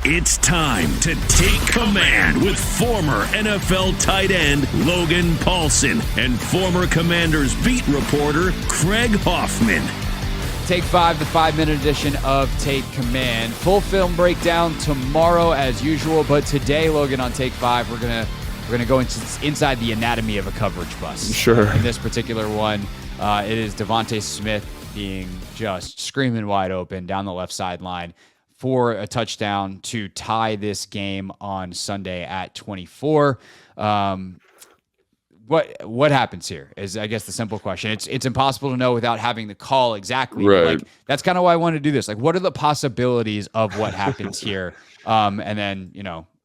It's time to take command with former NFL tight end Logan Paulson and former Commanders beat reporter Craig Hoffman. Take 5, the 5-minute edition of Take Command. Full film breakdown tomorrow as usual, but today, Logan, on Take 5, we're gonna go inside the anatomy of a coverage bust. Sure. In this particular one, it is DeVonta Smith being just screaming wide open down the left sideline for a touchdown to tie this game on Sunday at 24. What happens here is, I guess, the simple question. It's impossible to know without having the call exactly. Right. Like, that's kind of why I want to do this. Like, what are the possibilities of what happens here? And then,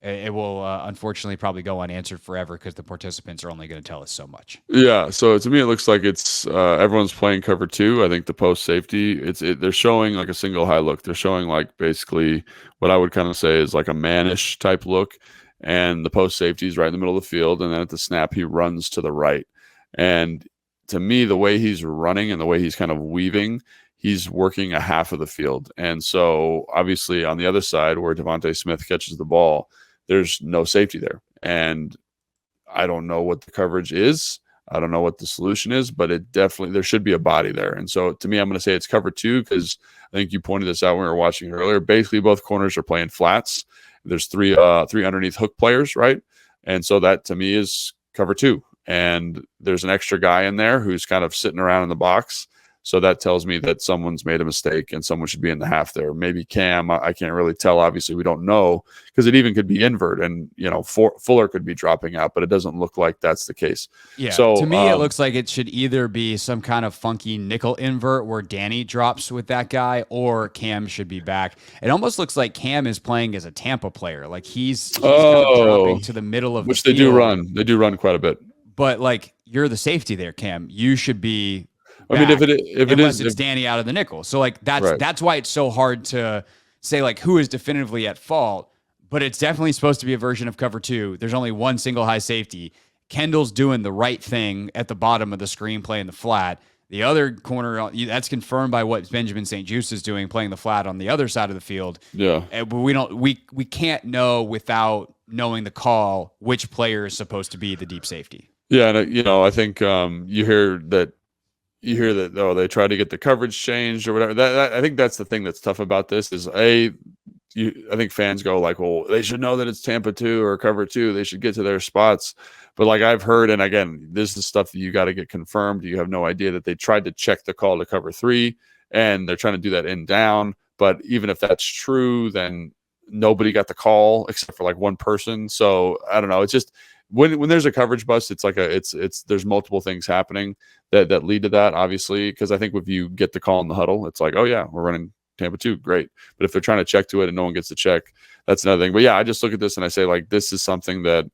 it will unfortunately probably go unanswered forever because the participants are only going to tell us so much. Yeah. So to me, it looks like it's everyone's playing cover two. I think the post safety, they're showing like a single high look. They're showing like basically what I would kind of say is like a manish type look. And the post safety is right in the middle of the field. And then at the snap, he runs to the right. And to me, the way he's running and the way he's kind of weaving, he's working a half of the field. And so obviously on the other side where DeVonta Smith catches the ball, there's no safety there. And I don't know what the coverage is. I don't know what the solution is, but there should be a body there. And so to me, I'm going to say it's cover two because I think you pointed this out when we were watching earlier. Basically, both corners are playing flats. There's three underneath hook players, right? And so that to me is cover two. And there's an extra guy in there who's kind of sitting around in the box. So that tells me that someone's made a mistake and someone should be in the half there. Maybe Cam, I can't really tell. Obviously, we don't know because it even could be invert and, Fuller could be dropping out, but it doesn't look like that's the case. Yeah. So to me, it looks like it should either be some kind of funky nickel invert where Danny drops with that guy or Cam should be back. It almost looks like Cam is playing as a Tampa player. Like he's kind of dropping to the middle of which the they field. do run. They do run quite a bit. But like you're the safety there, Cam. You should be I mean, if it's Danny out of the nickel. So like that's why it's so hard to say like who is definitively at fault, but it's definitely supposed to be a version of cover two. There's only one single high safety. Kendall's doing the right thing at the bottom of the screen playing the flat. The other corner, that's confirmed by what Benjamin St. Juste is doing, playing the flat on the other side of the field. Yeah. But we can't know without knowing the call which player is supposed to be the deep safety. Yeah, and I think you hear that they try to get the coverage changed or whatever. I think that's the thing that's tough about this is I think fans go like, well, they should know that it's Tampa 2 or cover 2. They should get to their spots. But like I've heard, and again, this is stuff that you got to get confirmed. You have no idea that they tried to check the call to cover 3 and they're trying to do that in down. But even if that's true, then nobody got the call except for like one person. So I don't know. It's just, when there's a coverage bust, it's like there's multiple things happening that lead to that, obviously, because I think if you get the call in the huddle, it's like, oh yeah, we're running Tampa 2, great. But if they're trying to check to it and no one gets to check, that's another thing. But yeah, I just look at this and I say like this is something that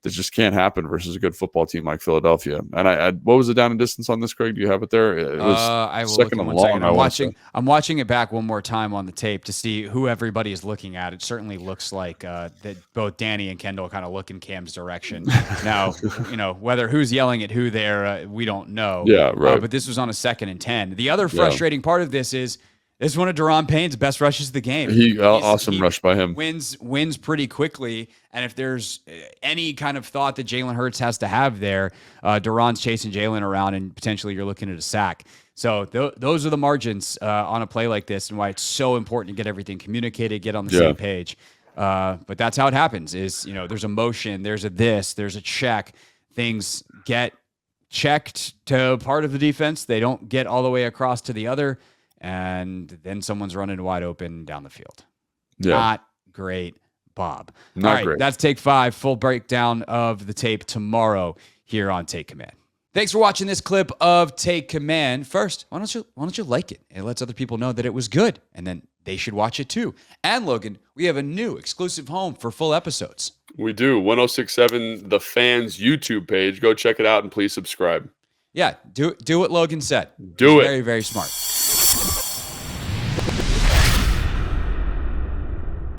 just can't happen versus a good football team like Philadelphia. And I what was the down and distance on this, Craig? Do you have it there? It was I will second look and in long. 1 second. I'm watching it back one more time on the tape to see who everybody is looking at. It certainly looks like that both Danny and Kendall kind of look in Cam's direction. Now, whether who's yelling at who there, we don't know. Yeah, right. But this was on a 2nd and 10. The other frustrating part of this is this is one of Daron Payne's best rushes of the game. Awesome rush by him. Wins pretty quickly. And if there's any kind of thought that Jalen Hurts has to have there, Daron's chasing Jalen around and potentially you're looking at a sack. So those are the margins on a play like this and why it's so important to get everything communicated, get on the same page. But that's how it happens is, there's a motion, there's a check. Things get checked to part of the defense. They don't get all the way across to the other. And then someone's running wide open down the field. Yeah. Not great, Bob. Not all right, great. That's Take 5. Full breakdown of the tape tomorrow here on Take Command. Thanks for watching this clip of Take Command. First, why don't you like it? It lets other people know that it was good, and then they should watch it too. And Logan, we have a new exclusive home for full episodes. We do. 1067 The Fans YouTube page. Go check it out and please subscribe. Yeah, do what Logan said. Do it. Very, very smart.